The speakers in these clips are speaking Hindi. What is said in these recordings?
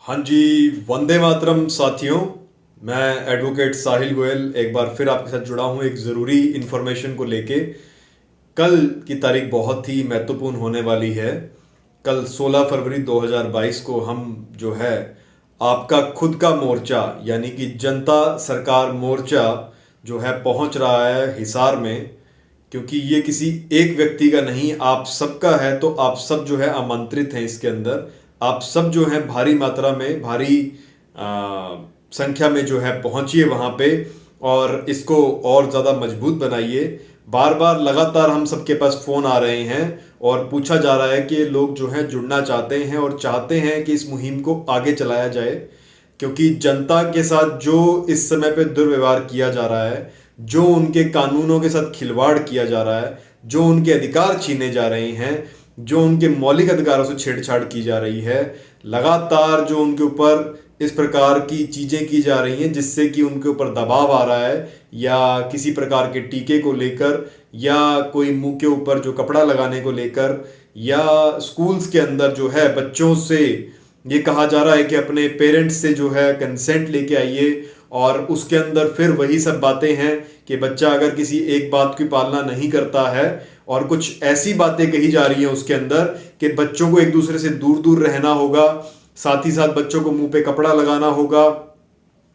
हाँ जी, वंदे मातरम साथियों। मैं एडवोकेट साहिल गोयल एक बार फिर आपके साथ जुड़ा हूँ एक ज़रूरी इन्फॉर्मेशन को लेके। कल की तारीख बहुत ही महत्वपूर्ण होने वाली है। कल 16 फरवरी 2022 को हम जो है आपका खुद का मोर्चा यानी कि जनता सरकार मोर्चा जो है पहुंच रहा है हिसार में। क्योंकि ये किसी एक व्यक्ति का नहीं, आप सबका है, तो आप सब जो है आमंत्रित हैं इसके अंदर। आप सब जो है भारी मात्रा में, भारी संख्या में जो है पहुंचिए वहां पे और इसको और ज़्यादा मजबूत बनाइए। बार बार लगातार हम सबके पास फ़ोन आ रहे हैं और पूछा जा रहा है कि लोग जो है जुड़ना चाहते हैं और चाहते हैं कि इस मुहिम को आगे चलाया जाए। क्योंकि जनता के साथ जो इस समय पे दुर्व्यवहार किया जा रहा है, जो उनके कानूनों के साथ खिलवाड़ किया जा रहा है, जो उनके अधिकार छीने जा रहे हैं, जो उनके मौलिक अधिकारों से छेड़छाड़ की जा रही है, लगातार जो उनके ऊपर इस प्रकार की चीजें की जा रही हैं जिससे कि उनके ऊपर दबाव आ रहा है, या किसी प्रकार के टीके को लेकर, या कोई मुंह के ऊपर जो कपड़ा लगाने को लेकर, या स्कूल्स के अंदर जो है बच्चों से ये कहा जा रहा है कि अपने पेरेंट्स से जो है कंसेंट लेके आइए। और उसके अंदर फिर वही सब बातें हैं कि बच्चा अगर किसी एक बात की पालना नहीं करता है, और कुछ ऐसी बातें कही जा रही हैं उसके अंदर कि बच्चों को एक दूसरे से दूर दूर रहना होगा, साथ ही साथ बच्चों को मुंह पे कपड़ा लगाना होगा,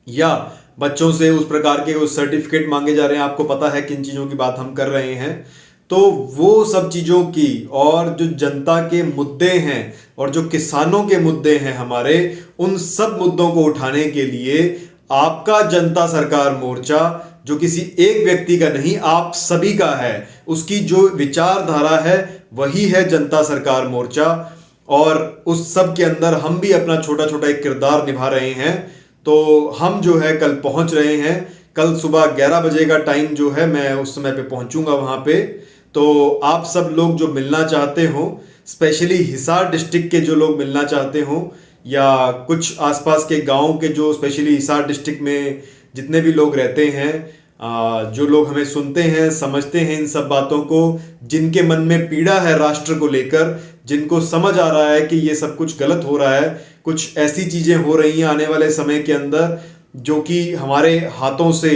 या बच्चों से उस प्रकार के सर्टिफिकेट मांगे जा रहे हैं। आपको पता है किन चीज़ों की बात हम कर रहे हैं। तो वो सब चीज़ों की, और जो जनता के मुद्दे हैं और जो किसानों के मुद्दे हैं हमारे, उन सब मुद्दों को उठाने के लिए आपका जनता सरकार मोर्चा, जो किसी एक व्यक्ति का नहीं आप सभी का है, उसकी जो विचारधारा है वही है जनता सरकार मोर्चा। और उस सब के अंदर हम भी अपना छोटा छोटा एक किरदार निभा रहे हैं। तो हम जो है कल पहुंच रहे हैं। कल सुबह 11 बजे का टाइम जो है, मैं उस समय पे पहुंचूंगा वहां पे। तो आप सब लोग जो मिलना चाहते हो, स्पेशली हिसार डिस्ट्रिक्ट के जो लोग मिलना चाहते हो, या कुछ आसपास के गांव के जो स्पेशली हिसार डिस्ट्रिक्ट में जितने भी लोग रहते हैं, जो लोग हमें सुनते हैं, समझते हैं इन सब बातों को, जिनके मन में पीड़ा है राष्ट्र को लेकर, जिनको समझ आ रहा है कि ये सब कुछ गलत हो रहा है, कुछ ऐसी चीजें हो रही हैं आने वाले समय के अंदर जो कि हमारे हाथों से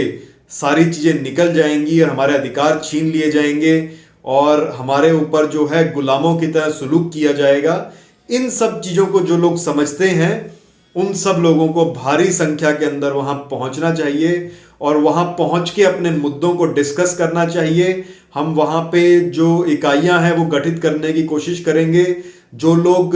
सारी चीजें निकल जाएंगी और हमारे अधिकार छीन लिए जाएंगे और हमारे ऊपर जो है गुलामों की तरह सुलूक किया जाएगा। इन सब चीजों को जो लोग समझते हैं, उन सब लोगों को भारी संख्या के अंदर वहां पहुंचना चाहिए और वहां पहुंच के अपने मुद्दों को डिस्कस करना चाहिए। हम वहां पे जो इकाइयां हैं वो गठित करने की कोशिश करेंगे। जो लोग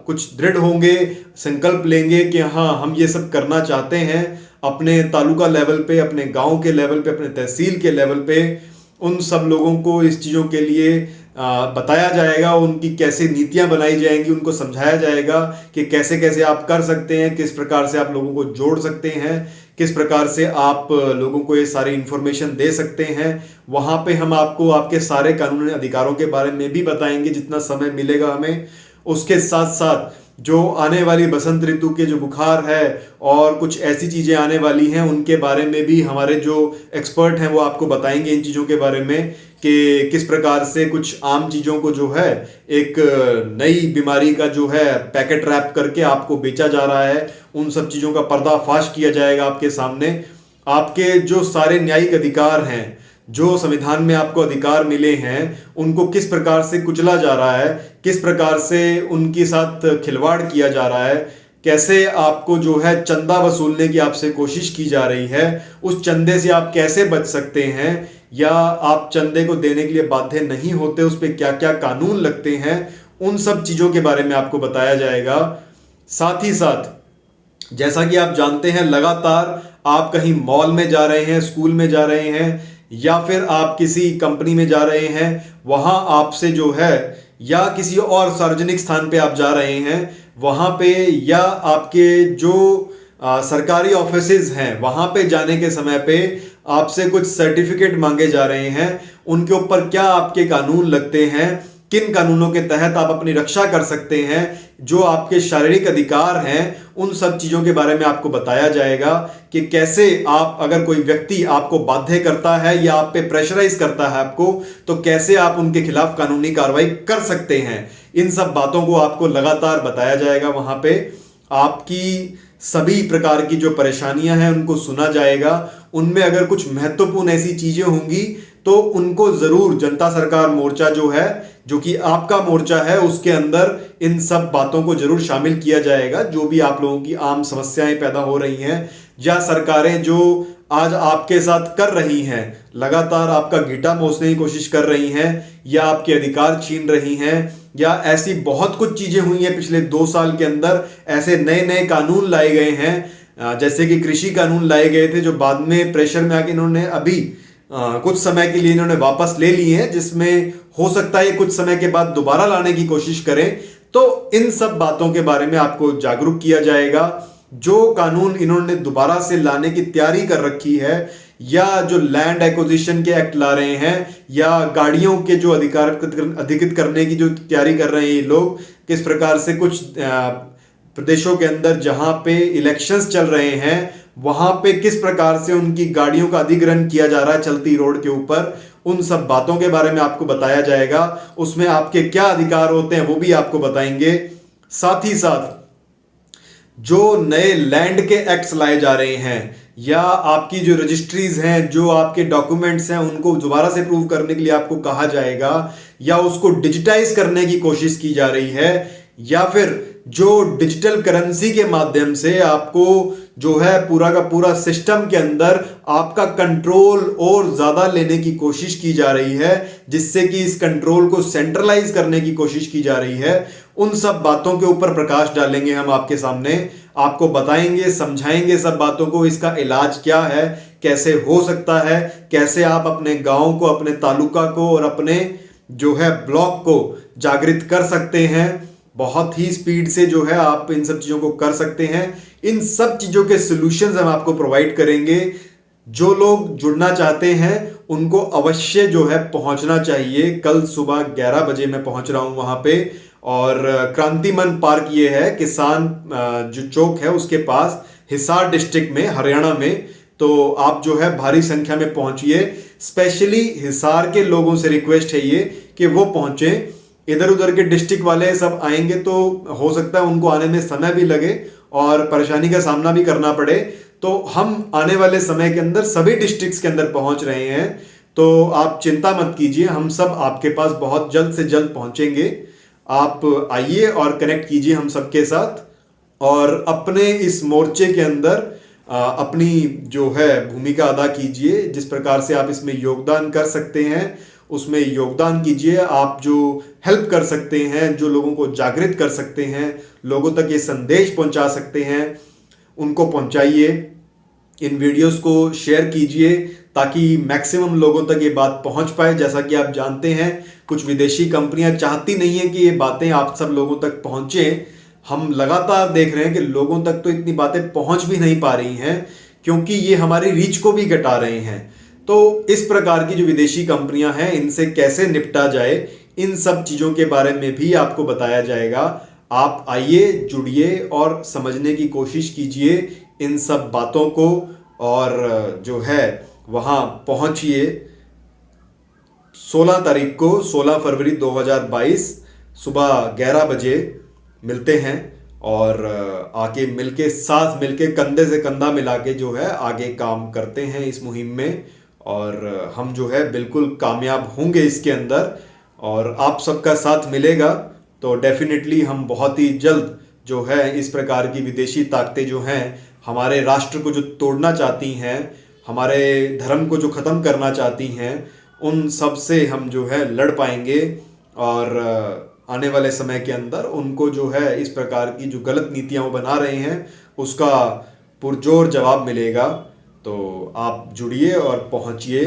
कुछ दृढ़ होंगे, संकल्प लेंगे कि हाँ हम ये सब करना चाहते हैं, अपने तालुका लेवल पे, अपने गांव के लेवल पे, अपने तहसील के लेवल पे, उन सब लोगों को इस चीज़ों के लिए बताया जाएगा। उनकी कैसे नीतियां बनाई जाएंगी, उनको समझाया जाएगा कि कैसे कैसे आप कर सकते हैं, किस प्रकार से आप लोगों को जोड़ सकते हैं, किस प्रकार से आप लोगों को ये सारी इंफॉर्मेशन दे सकते हैं। वहां पे हम आपको आपके सारे कानूनी अधिकारों के बारे में भी बताएंगे जितना समय मिलेगा हमें। उसके साथ साथ जो आने वाली बसंत ऋतु के जो बुखार है और कुछ ऐसी चीजें आने वाली हैं, उनके बारे में भी हमारे जो एक्सपर्ट हैं वो आपको बताएंगे इन चीजों के बारे में कि किस प्रकार से कुछ आम चीजों को जो है एक नई बीमारी का जो है पैकेट रैप करके आपको बेचा जा रहा है, उन सब चीजों का पर्दाफाश किया जाएगा आपके सामने। आपके जो सारे न्यायिक अधिकार हैं, जो संविधान में आपको अधिकार मिले हैं, उनको किस प्रकार से कुचला जा रहा है, किस प्रकार से उनके साथ खिलवाड़ किया जा रहा है, कैसे आपको जो है चंदा वसूलने की आपसे कोशिश की जा रही है, उस चंदे से आप कैसे बच सकते हैं, या आप चंदे को देने के लिए बाध्य नहीं होते, उस पर क्या क्या कानून लगते हैं, उन सब चीजों के बारे में आपको बताया जाएगा। साथ ही साथ जैसा कि आप जानते हैं, लगातार आप कहीं मॉल में जा रहे हैं, स्कूल में जा रहे हैं, या फिर आप किसी कंपनी में जा रहे हैं, वहां आपसे जो है, या किसी और सार्वजनिक स्थान पे आप जा रहे हैं, वहां पे, या आपके जो सरकारी ऑफिसेज हैं वहां पे जाने के समय पे आपसे कुछ सर्टिफिकेट मांगे जा रहे हैं, उनके ऊपर क्या आपके कानून लगते हैं, किन कानूनों के तहत आप अपनी रक्षा कर सकते हैं, जो आपके शारीरिक अधिकार हैं, उन सब चीजों के बारे में आपको बताया जाएगा कि कैसे आप, अगर कोई व्यक्ति आपको बाध्य करता है या आप पे प्रेशराइज करता है आपको, तो कैसे आप उनके खिलाफ कानूनी कार्रवाई कर सकते हैं। इन सब बातों को आपको लगातार बताया जाएगा वहां पे। आपकी सभी प्रकार की जो परेशानियां हैं उनको सुना जाएगा। उनमें अगर कुछ महत्वपूर्ण ऐसी चीजें होंगी तो उनको जरूर जनता सरकार मोर्चा जो है, जो कि आपका मोर्चा है, उसके अंदर इन सब बातों को जरूर शामिल किया जाएगा। जो भी आप लोगों की आम समस्याएं पैदा हो रही हैं या सरकारें जो आज आपके साथ कर रही हैं, लगातार आपका घिटा मोचने की कोशिश कर रही हैं या आपके अधिकार छीन रही हैं, या ऐसी बहुत कुछ चीजें हुई हैं पिछले 2 साल के अंदर। ऐसे नए नए कानून लाए गए हैं, जैसे कि कृषि कानून लाए गए थे जो बाद में प्रेशर में आके इन्होंने अभी कुछ समय के लिए इन्होंने वापस ले लिए हैं, जिसमें हो सकता है कुछ समय के बाद दोबारा लाने की कोशिश करें। तो इन सब बातों के बारे में आपको जागरूक किया जाएगा। जो कानून इन्होंने दोबारा से लाने की तैयारी कर रखी है, या जो लैंड एक्विजिशन के एक्ट ला रहे हैं, या गाड़ियों के जो अधिकृत करने की जो तैयारी कर रहे हैं ये लोग, किस प्रकार से कुछ प्रदेशों के अंदर जहां पे इलेक्शंस चल रहे हैं वहां पे किस प्रकार से उनकी गाड़ियों का अधिग्रहण किया जा रहा है चलती रोड के ऊपर, उन सब बातों के बारे में आपको बताया जाएगा। उसमें आपके क्या अधिकार होते हैं वो भी आपको बताएंगे। साथ ही साथ जो नए लैंड के एक्ट्स लाए जा रहे हैं, या आपकी जो रजिस्ट्रीज हैं, जो आपके डॉक्यूमेंट्स हैं, उनको दोबारा से प्रूव करने के लिए आपको कहा जाएगा, या उसको डिजिटाइज करने की कोशिश की जा रही है, या फिर जो डिजिटल करेंसी के माध्यम से आपको जो है पूरा का पूरा सिस्टम के अंदर आपका कंट्रोल और ज्यादा लेने की कोशिश की जा रही है, जिससे कि इस कंट्रोल को सेंट्रलाइज करने की कोशिश की जा रही है। उन सब बातों के ऊपर प्रकाश डालेंगे हम आपके सामने, आपको बताएंगे, समझाएंगे सब बातों को। इसका इलाज क्या है, कैसे हो सकता है, कैसे आप अपने गांव को, अपने तालुका को और अपने जो है ब्लॉक को जागृत कर सकते हैं। बहुत ही स्पीड से जो है आप इन सब चीजों को कर सकते हैं। इन सब चीजों के सॉल्यूशंस हम आपको प्रोवाइड करेंगे। जो लोग जुड़ना चाहते हैं उनको अवश्य जो है पहुंचना चाहिए। कल सुबह 11 बजे मैं पहुंच रहा हूं वहां पे, और क्रांति मन पार्क ये है किसान जो चौक है उसके पास, हिसार डिस्ट्रिक्ट में, हरियाणा में। तो आप जो है भारी संख्या में पहुंचिए। स्पेशली हिसार के लोगों से रिक्वेस्ट है ये कि वो पहुंचे। इधर उधर के डिस्ट्रिक्ट वाले सब आएंगे तो हो सकता है उनको आने में समय भी लगे और परेशानी का सामना भी करना पड़े। तो हम आने वाले समय के अंदर सभी डिस्ट्रिक्ट्स के अंदर पहुंच रहे हैं, तो आप चिंता मत कीजिए, हम सब आपके पास बहुत जल्द से जल्द पहुंचेंगे। आप आइए और कनेक्ट कीजिए हम सबके साथ, और अपने इस मोर्चे के अंदर अपनी जो है भूमिका अदा कीजिए। जिस प्रकार से आप इसमें योगदान कर सकते हैं उसमें योगदान कीजिए। आप जो हेल्प कर सकते हैं, जो लोगों को जागृत कर सकते हैं, लोगों तक ये संदेश पहुंचा सकते हैं, उनको पहुंचाइए। इन वीडियोस को शेयर कीजिए ताकि मैक्सिमम लोगों तक ये बात पहुंच पाए। जैसा कि आप जानते हैं कुछ विदेशी कंपनियां चाहती नहीं है कि ये बातें आप सब लोगों तक पहुंचे। हम लगातार देख रहे हैं कि लोगों तक तो इतनी बातें पहुंच भी नहीं पा रही हैं, क्योंकि ये हमारी रीच को भी घटा रहे हैं। तो इस प्रकार की जो विदेशी कंपनियां हैं इनसे कैसे निपटा जाए, इन सब चीजों के बारे में भी आपको बताया जाएगा। आप आइए, जुड़िए और समझने की कोशिश कीजिए इन सब बातों को, और जो है वहां पहुंचिए। 16 तारीख को, 16 फरवरी 2022 सुबह 11 बजे मिलते हैं, और आके मिलके, साथ मिलके, कंधे से कंधा मिला के जो है आगे काम करते हैं इस मुहिम में। और हम जो है बिल्कुल कामयाब होंगे इसके अंदर, और आप सबका साथ मिलेगा तो डेफिनेटली हम बहुत ही जल्द जो है इस प्रकार की विदेशी ताकतें जो हैं हमारे राष्ट्र को जो तोड़ना चाहती हैं, हमारे धर्म को जो ख़त्म करना चाहती हैं, उन सब से हम जो है लड़ पाएंगे। और आने वाले समय के अंदर उनको जो है इस प्रकार की जो गलत नीतियाँ वो बना रहे हैं उसका पुरजोर जवाब मिलेगा। तो आप जुड़िए और पहुंचिए।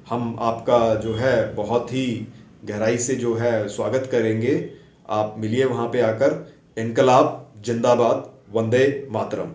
हम आपका जो है बहुत ही गहराई से जो है स्वागत करेंगे। आप मिलिए वहां पे आकर। इनकलाब जिंदाबाद, वंदे मातरम।